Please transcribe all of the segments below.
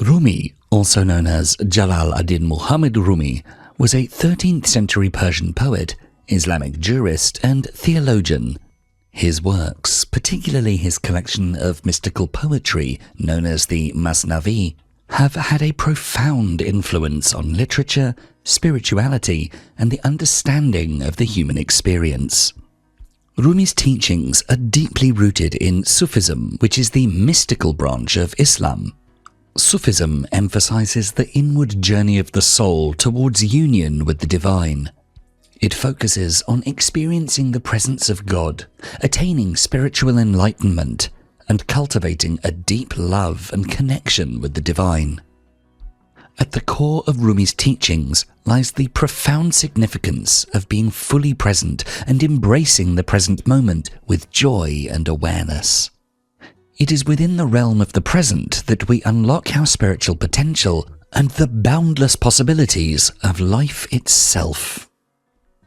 Rumi, also known as Jalāl ad-Din Muḥammad Rūmī, was a 13th century Persian poet, Islamic jurist, and theologian. His works, particularly his collection of mystical poetry known as the Masnavi, have had a profound influence on literature, spirituality, and the understanding of the human experience. Rumi's teachings are deeply rooted in Sufism, which is the mystical branch of Islam. Sufism emphasizes the inward journey of the soul towards union with the divine. It focuses on experiencing the presence of God, attaining spiritual enlightenment, and cultivating a deep love and connection with the divine. At the core of Rumi's teachings lies the profound significance of being fully present and embracing the present moment with joy and awareness. It is within the realm of the present that we unlock our spiritual potential and the boundless possibilities of life itself.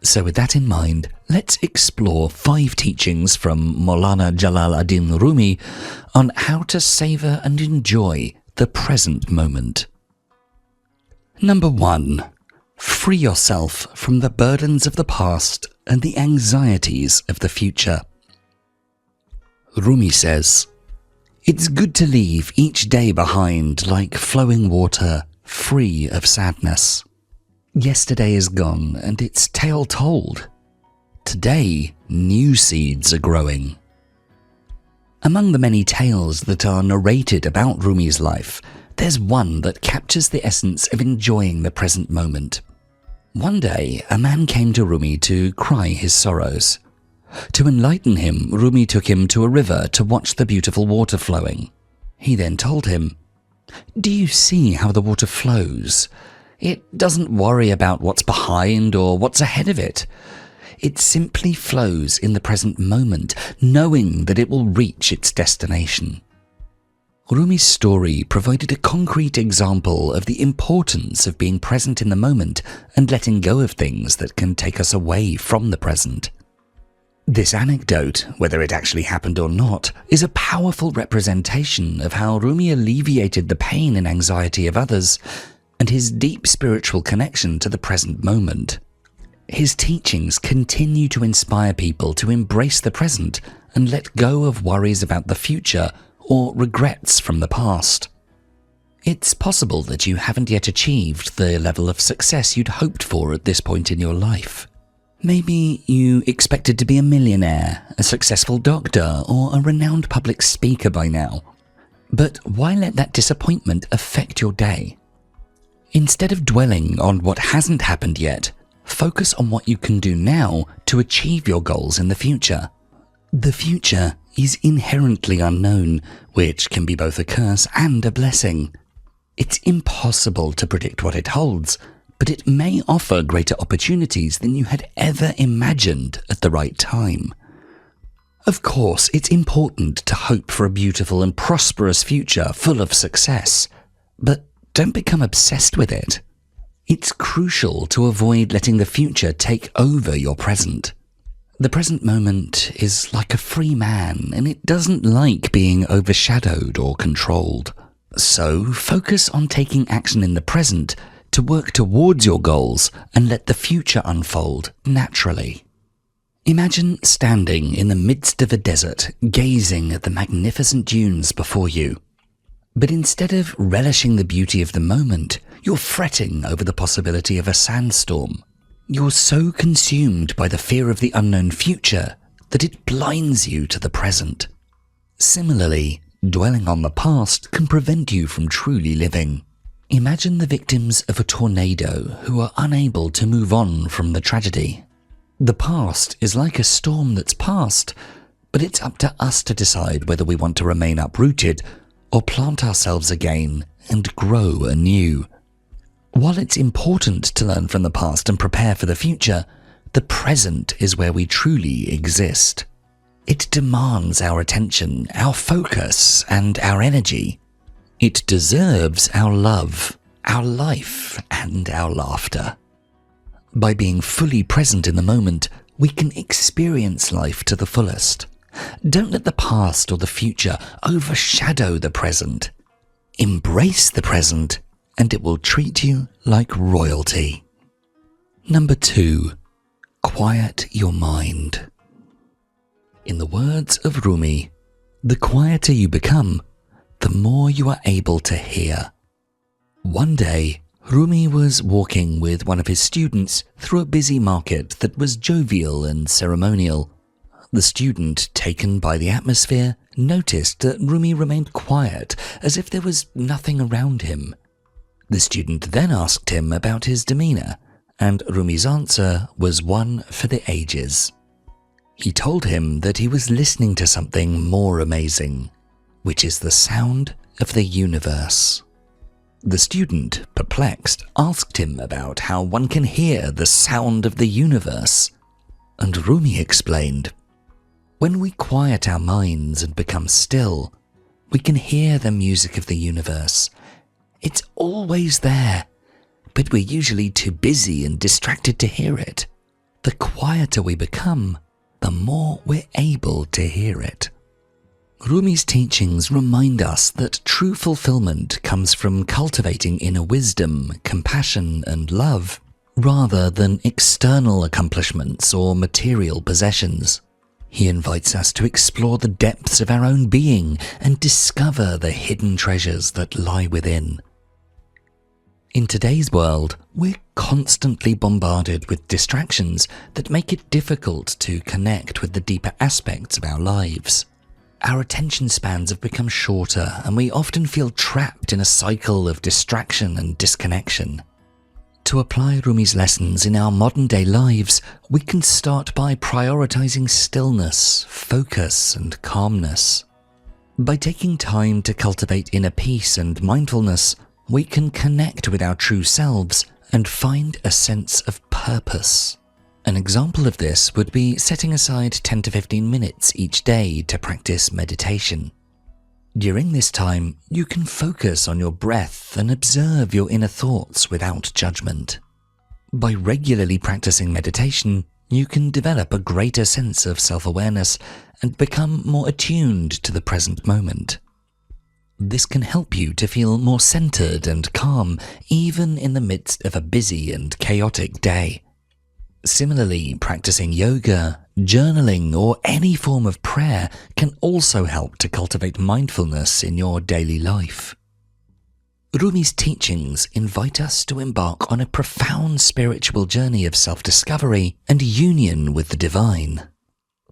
So with that in mind, let's explore 5 teachings from Maulana Jalāl ad-Din Rūmī on how to savor and enjoy the present moment. Number 1. Free yourself from the burdens of the past and the anxieties of the future. Rumi says, "It's good to leave each day behind like flowing water, free of sadness. Yesterday is gone and its tale told. Today, new seeds are growing." Among the many tales that are narrated about Rumi's life, there's one that captures the essence of enjoying the present moment. One day, a man came to Rumi to cry his sorrows. To enlighten him, Rumi took him to a river to watch the beautiful water flowing. He then told him, "Do you see how the water flows? It doesn't worry about what's behind or what's ahead of it. It simply flows in the present moment, knowing that it will reach its destination." Rumi's story provided a concrete example of the importance of being present in the moment and letting go of things that can take us away from the present. This anecdote, whether it actually happened or not, is a powerful representation of how Rumi alleviated the pain and anxiety of others and his deep spiritual connection to the present moment. His teachings continue to inspire people to embrace the present and let go of worries about the future or regrets from the past. It's possible that you haven't yet achieved the level of success you'd hoped for at this point in your life. Maybe you expected to be a millionaire, a successful doctor, or a renowned public speaker by now. But why let that disappointment affect your day? Instead of dwelling on what hasn't happened yet, focus on what you can do now to achieve your goals in the future. The future is inherently unknown, which can be both a curse and a blessing. It's impossible to predict what it holds, but it may offer greater opportunities than you had ever imagined at the right time. Of course, it's important to hope for a beautiful and prosperous future full of success, but don't become obsessed with it. It's crucial to avoid letting the future take over your present. The present moment is like a free man, and it doesn't like being overshadowed or controlled. So focus on taking action in the present to work towards your goals and let the future unfold naturally. Imagine standing in the midst of a desert, gazing at the magnificent dunes before you. But instead of relishing the beauty of the moment, you're fretting over the possibility of a sandstorm. You're so consumed by the fear of the unknown future that it blinds you to the present. Similarly, dwelling on the past can prevent you from truly living. Imagine the victims of a tornado who are unable to move on from the tragedy. The past is like a storm that's past, but it's up to us to decide whether we want to remain uprooted or plant ourselves again and grow anew. While it's important to learn from the past and prepare for the future, the present is where we truly exist. It demands our attention, our focus, and our energy. It deserves our love, our life, and our laughter. By being fully present in the moment, we can experience life to the fullest. Don't let the past or the future overshadow the present. Embrace the present, and it will treat you like royalty. Number 2. Quiet your mind. In the words of Rumi, the quieter you become, the more you are able to hear. One day, Rumi was walking with one of his students through a busy market that was jovial and ceremonial. The student, taken by the atmosphere, noticed that Rumi remained quiet, as if there was nothing around him. The student then asked him about his demeanour, and Rumi's answer was one for the ages. He told him that he was listening to something more amazing, which is the sound of the universe. The student, perplexed, asked him about how one can hear the sound of the universe, and Rumi explained, "When we quiet our minds and become still, we can hear the music of the universe. It's always there, but we're usually too busy and distracted to hear it. The quieter we become, the more we're able to hear it." Rumi's teachings remind us that true fulfillment comes from cultivating inner wisdom, compassion, and love, rather than external accomplishments or material possessions. He invites us to explore the depths of our own being and discover the hidden treasures that lie within. In today's world, we're constantly bombarded with distractions that make it difficult to connect with the deeper aspects of our lives. Our attention spans have become shorter, and we often feel trapped in a cycle of distraction and disconnection. To apply Rumi's lessons in our modern-day lives, we can start by prioritizing stillness, focus, and calmness. By taking time to cultivate inner peace and mindfulness, we can connect with our true selves and find a sense of purpose. An example of this would be setting aside 10 to 15 minutes each day to practice meditation. During this time, you can focus on your breath and observe your inner thoughts without judgment. By regularly practicing meditation, you can develop a greater sense of self-awareness and become more attuned to the present moment. This can help you to feel more centered and calm, even in the midst of a busy and chaotic day. Similarly, practicing yoga, journaling, or any form of prayer can also help to cultivate mindfulness in your daily life. Rumi's teachings invite us to embark on a profound spiritual journey of self-discovery and union with the divine.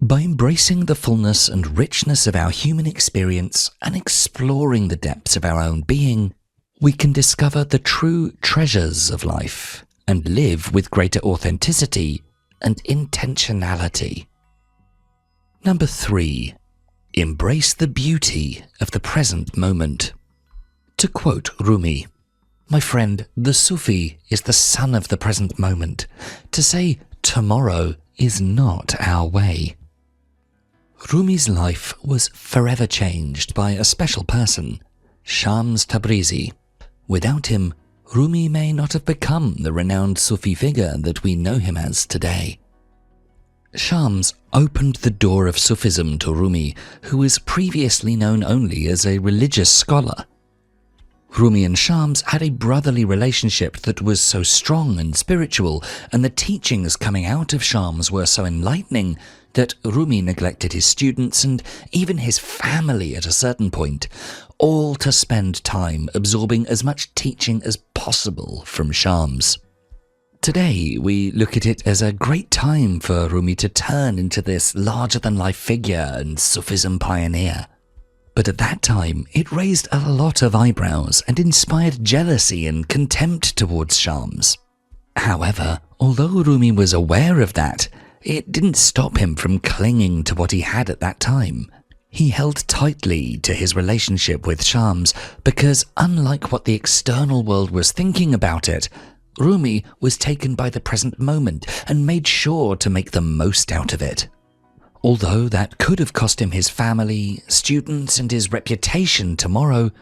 By embracing the fullness and richness of our human experience and exploring the depths of our own being, we can discover the true treasures of life and live with greater authenticity and intentionality. Number 3. Embrace the beauty of the present moment. To quote Rumi, "My friend, the Sufi is the son of the present moment. To say tomorrow is not our way." Rumi's life was forever changed by a special person, Shams Tabrizi. Without him, Rumi may not have become the renowned Sufi figure that we know him as today. Shams opened the door of Sufism to Rumi, who was previously known only as a religious scholar. Rumi and Shams had a brotherly relationship that was so strong and spiritual, and the teachings coming out of Shams were so enlightening that Rumi neglected his students and even his family at a certain point, all to spend time absorbing as much teaching as possible from Shams. Today, we look at it as a great time for Rumi to turn into this larger-than-life figure and Sufism pioneer. But at that time, it raised a lot of eyebrows and inspired jealousy and contempt towards Shams. However, although Rumi was aware of that, it didn't stop him from clinging to what he had at that time. He held tightly to his relationship with Shams because, unlike what the external world was thinking about it, Rumi was taken by the present moment and made sure to make the most out of it. Although that could have cost him his family, students, and his reputation tomorrow,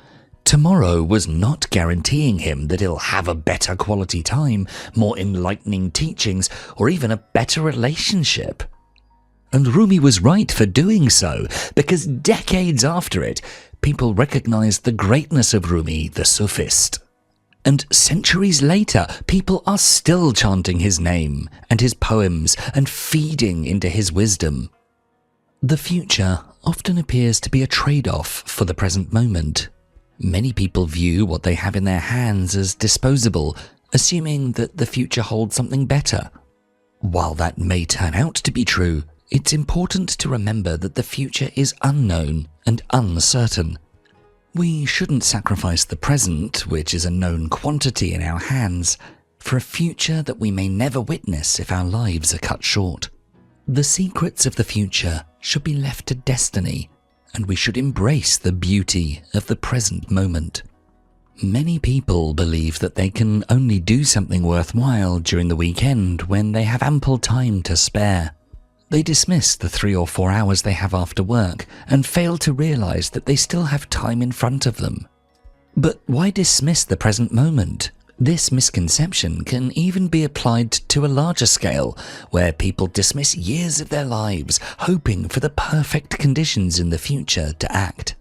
tomorrow was not guaranteeing him that he'll have a better quality time, more enlightening teachings, or even a better relationship. And Rumi was right for doing so, because decades after it, people recognized the greatness of Rumi, the Sufist. And centuries later, people are still chanting his name and his poems and feeding into his wisdom. The future often appears to be a trade-off for the present moment. Many people view what they have in their hands as disposable, assuming that the future holds something better. While that may turn out to be true, it's important to remember that the future is unknown and uncertain. We shouldn't sacrifice the present, which is a known quantity in our hands, for a future that we may never witness if our lives are cut short. The secrets of the future should be left to destiny, and we should embrace the beauty of the present moment. Many people believe that they can only do something worthwhile during the weekend when they have ample time to spare. They dismiss the 3 or 4 hours they have after work and fail to realize that they still have time in front of them. But why dismiss the present moment? This misconception can even be applied to a larger scale, where people dismiss years of their lives, hoping for the perfect conditions in the future to act.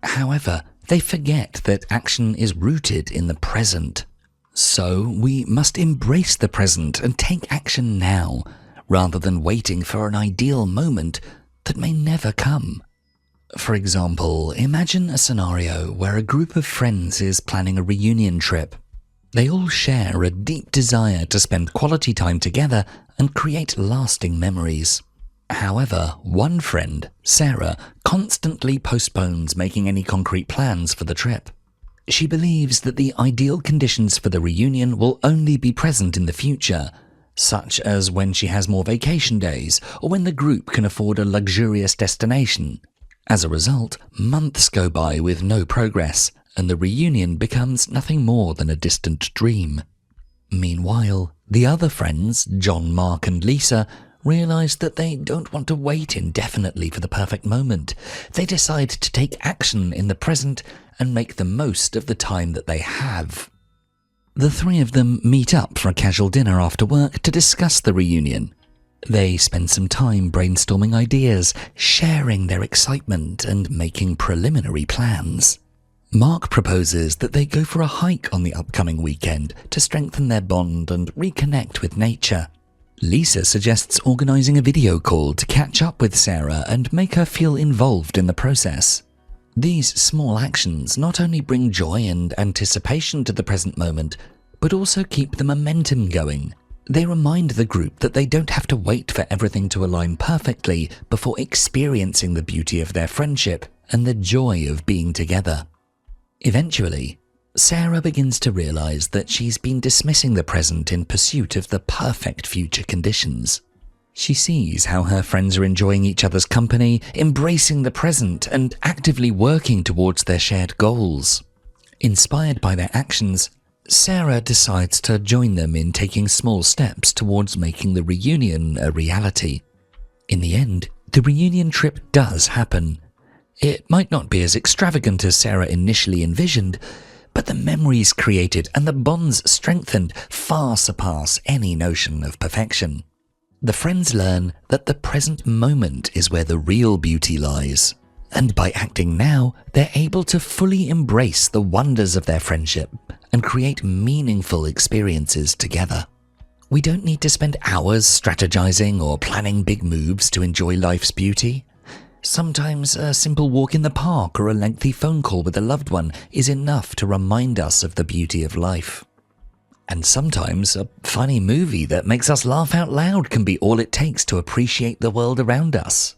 However, they forget that action is rooted in the present. So we must embrace the present and take action now, rather than waiting for an ideal moment that may never come. For example, imagine a scenario where a group of friends is planning a reunion trip. They all share a deep desire to spend quality time together and create lasting memories. However, one friend, Sarah, constantly postpones making any concrete plans for the trip. She believes that the ideal conditions for the reunion will only be present in the future, such as when she has more vacation days or when the group can afford a luxurious destination. As a result, months go by with no progress, and the reunion becomes nothing more than a distant dream. Meanwhile, the other friends, John, Mark and Lisa, realize that they don't want to wait indefinitely for the perfect moment. They decide to take action in the present and make the most of the time that they have. The 3 of them meet up for a casual dinner after work to discuss the reunion. They spend some time brainstorming ideas, sharing their excitement and making preliminary plans. Mark proposes that they go for a hike on the upcoming weekend to strengthen their bond and reconnect with nature. Lisa suggests organising a video call to catch up with Sarah and make her feel involved in the process. These small actions not only bring joy and anticipation to the present moment, but also keep the momentum going. They remind the group that they don't have to wait for everything to align perfectly before experiencing the beauty of their friendship and the joy of being together. Eventually, Sarah begins to realize that she's been dismissing the present in pursuit of the perfect future conditions. She sees how her friends are enjoying each other's company, embracing the present, and actively working towards their shared goals. Inspired by their actions, Sarah decides to join them in taking small steps towards making the reunion a reality. In the end, the reunion trip does happen. It might not be as extravagant as Sarah initially envisioned, but the memories created and the bonds strengthened far surpass any notion of perfection. The friends learn that the present moment is where the real beauty lies, and by acting now, they're able to fully embrace the wonders of their friendship and create meaningful experiences together. We don't need to spend hours strategizing or planning big moves to enjoy life's beauty. Sometimes a simple walk in the park or a lengthy phone call with a loved one is enough to remind us of the beauty of life. And sometimes a funny movie that makes us laugh out loud can be all it takes to appreciate the world around us.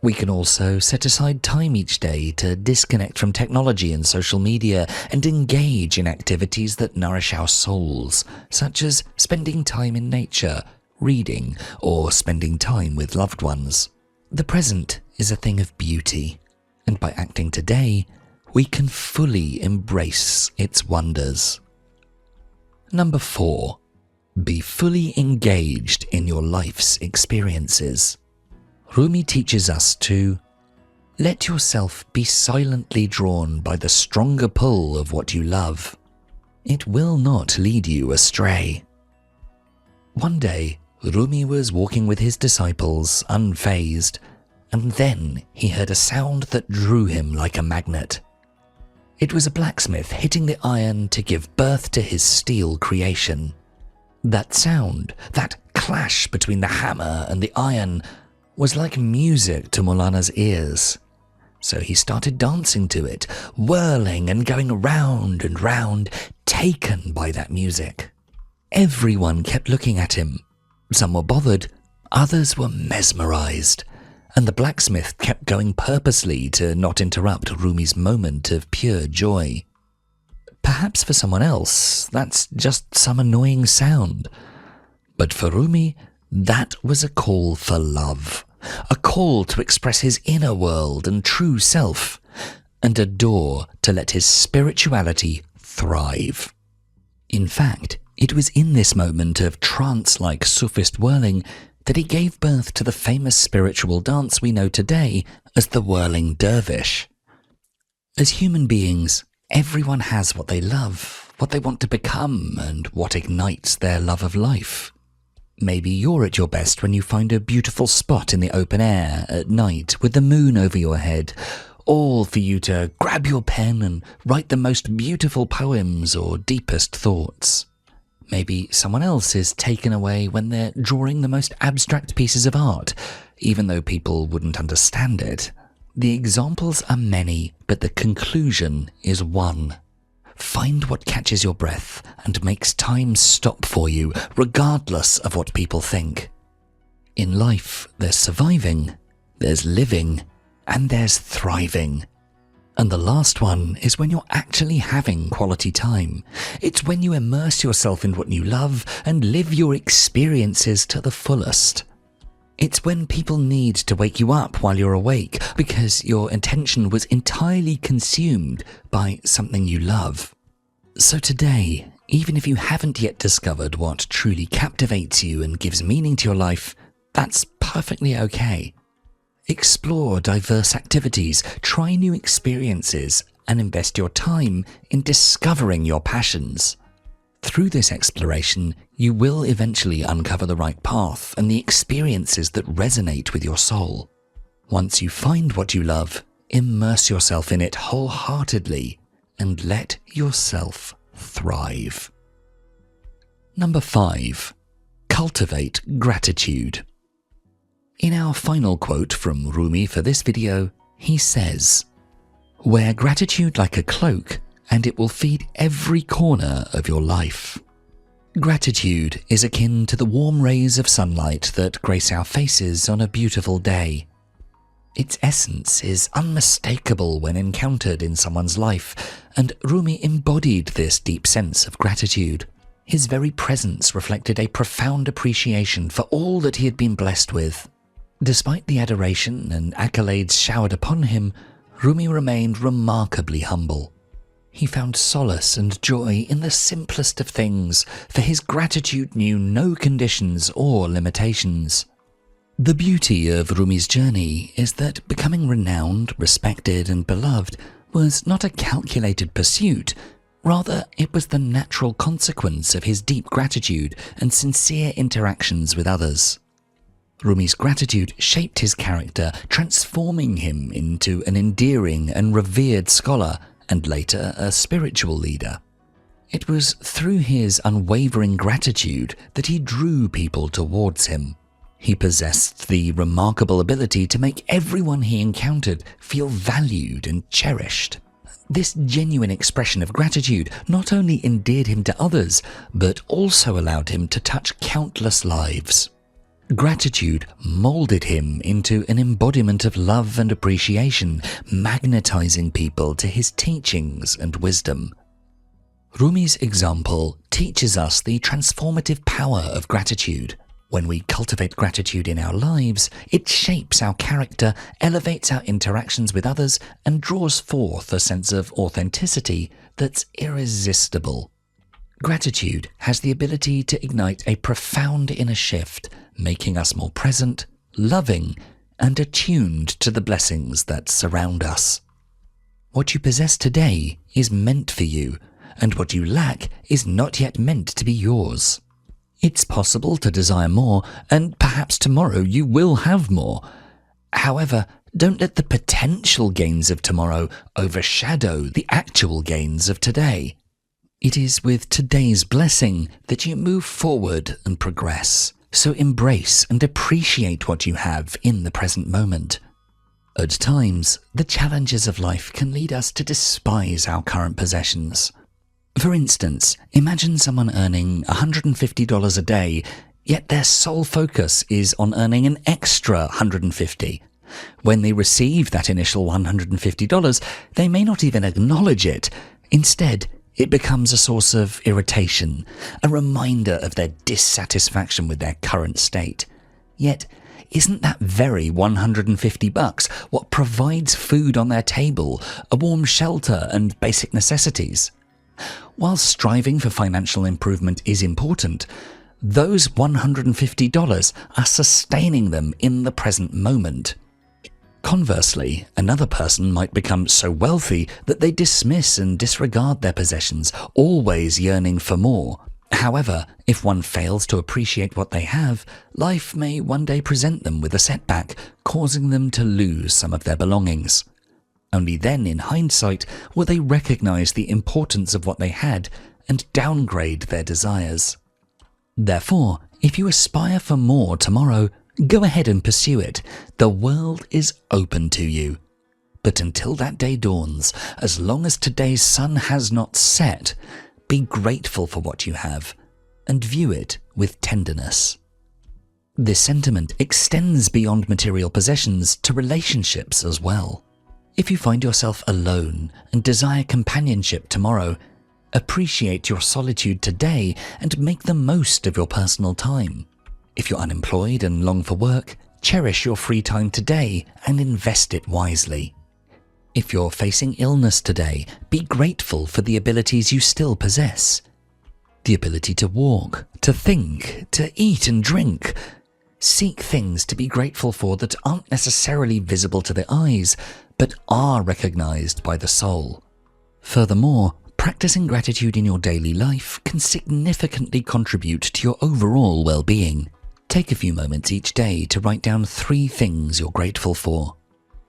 We can also set aside time each day to disconnect from technology and social media and engage in activities that nourish our souls, such as spending time in nature, reading, or spending time with loved ones. The present is a thing of beauty, and by acting today, we can fully embrace its wonders. Number 4. Be fully engaged in your life's experiences. Rumi teaches us to let yourself be silently drawn by the stronger pull of what you love. It will not lead you astray. One day, Rumi was walking with his disciples, unfazed, and then he heard a sound that drew him like a magnet. It was a blacksmith hitting the iron to give birth to his steel creation. That sound, that clash between the hammer and the iron, was like music to Maulana's ears. So he started dancing to it, whirling and going round and round, taken by that music. Everyone kept looking at him. Some were bothered, others were mesmerized, and the blacksmith kept going purposely to not interrupt Rumi's moment of pure joy. Perhaps for someone else, that's just some annoying sound. But for Rumi, that was a call for love, a call to express his inner world and true self, and a door to let his spirituality thrive. In fact, it was in this moment of trance-like Sufist whirling that he gave birth to the famous spiritual dance we know today as the whirling dervish. As human beings, everyone has what they love, what they want to become, and what ignites their love of life. Maybe you're at your best when you find a beautiful spot in the open air at night with the moon over your head, all for you to grab your pen and write the most beautiful poems or deepest thoughts. Maybe someone else is taken away when they're drawing the most abstract pieces of art, even though people wouldn't understand it. The examples are many, but the conclusion is one. Find what catches your breath and makes time stop for you, regardless of what people think. In life, there's surviving, there's living, and there's thriving. And the last one is when you're actually having quality time. It's when you immerse yourself in what you love and live your experiences to the fullest. It's when people need to wake you up while you're awake because your attention was entirely consumed by something you love. So today, even if you haven't yet discovered what truly captivates you and gives meaning to your life, that's perfectly okay. Explore diverse activities, try new experiences, and invest your time in discovering your passions. Through this exploration, you will eventually uncover the right path and the experiences that resonate with your soul. Once you find what you love, immerse yourself in it wholeheartedly and let yourself thrive. Number 5. Cultivate gratitude. In our final quote from Rumi for this video, he says, "Wear gratitude like a cloak, and it will feed every corner of your life." Gratitude is akin to the warm rays of sunlight that grace our faces on a beautiful day. Its essence is unmistakable when encountered in someone's life, and Rumi embodied this deep sense of gratitude. His very presence reflected a profound appreciation for all that he had been blessed with. Despite the adoration and accolades showered upon him, Rumi remained remarkably humble. He found solace and joy in the simplest of things, for his gratitude knew no conditions or limitations. The beauty of Rumi's journey is that becoming renowned, respected, and beloved was not a calculated pursuit. Rather, it was the natural consequence of his deep gratitude and sincere interactions with others. Rumi's gratitude shaped his character, transforming him into an endearing and revered scholar, and later a spiritual leader. It was through his unwavering gratitude that he drew people towards him. He possessed the remarkable ability to make everyone he encountered feel valued and cherished. This genuine expression of gratitude not only endeared him to others, but also allowed him to touch countless lives. Gratitude molded him into an embodiment of love and appreciation, magnetizing people to his teachings and wisdom. Rumi's example teaches us the transformative power of gratitude. When we cultivate gratitude in our lives, it shapes our character, elevates our interactions with others, and draws forth a sense of authenticity that's irresistible. Gratitude has the ability to ignite a profound inner shift, making us more present, loving, and attuned to the blessings that surround us. What you possess today is meant for you, and what you lack is not yet meant to be yours. It's possible to desire more, and perhaps tomorrow you will have more. However, don't let the potential gains of tomorrow overshadow the actual gains of today. It is with today's blessing that you move forward and progress, so embrace and appreciate what you have in the present moment. At times, the challenges of life can lead us to despise our current possessions. For instance, imagine someone earning $150 a day, yet their sole focus is on earning an extra $150. When they receive that initial $150, they may not even acknowledge it. Instead, it becomes a source of irritation, a reminder of their dissatisfaction with their current state. Yet, isn't that very $150 what provides food on their table, a warm shelter and basic necessities? While striving for financial improvement is important, those $150 are sustaining them in the present moment. Conversely, another person might become so wealthy that they dismiss and disregard their possessions, always yearning for more. However, if one fails to appreciate what they have, life may one day present them with a setback, causing them to lose some of their belongings. Only then, in hindsight, will they recognize the importance of what they had and downgrade their desires. Therefore, if you aspire for more tomorrow, go ahead and pursue it. The world is open to you. But until that day dawns, as long as today's sun has not set, be grateful for what you have and view it with tenderness. This sentiment extends beyond material possessions to relationships as well. If you find yourself alone and desire companionship tomorrow, appreciate your solitude today and make the most of your personal time. If you're unemployed and long for work, cherish your free time today and invest it wisely. If you're facing illness today, be grateful for the abilities you still possess. The ability to walk, to think, to eat and drink. Seek things to be grateful for that aren't necessarily visible to the eyes, but are recognized by the soul. Furthermore, practicing gratitude in your daily life can significantly contribute to your overall well-being. Take a few moments each day to write down 3 things you're grateful for.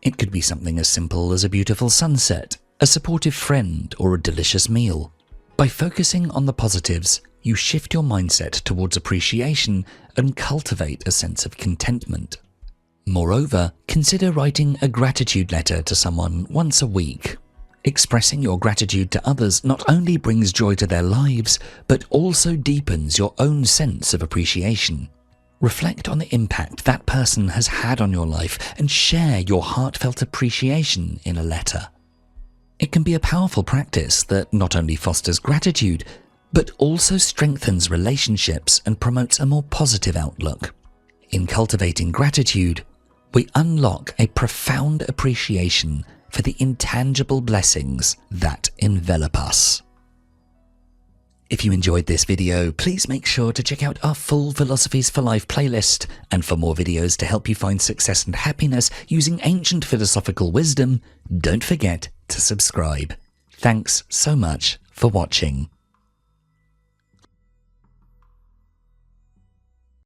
It could be something as simple as a beautiful sunset, a supportive friend, or a delicious meal. By focusing on the positives, you shift your mindset towards appreciation and cultivate a sense of contentment. Moreover, consider writing a gratitude letter to someone once a week. Expressing your gratitude to others not only brings joy to their lives, but also deepens your own sense of appreciation. Reflect on the impact that person has had on your life and share your heartfelt appreciation in a letter. It can be a powerful practice that not only fosters gratitude, but also strengthens relationships and promotes a more positive outlook. In cultivating gratitude, we unlock a profound appreciation for the intangible blessings that envelop us. If you enjoyed this video, please make sure to check out our full Philosophies for Life playlist, and for more videos to help you find success and happiness using ancient philosophical wisdom, don't forget to subscribe. Thanks so much for watching.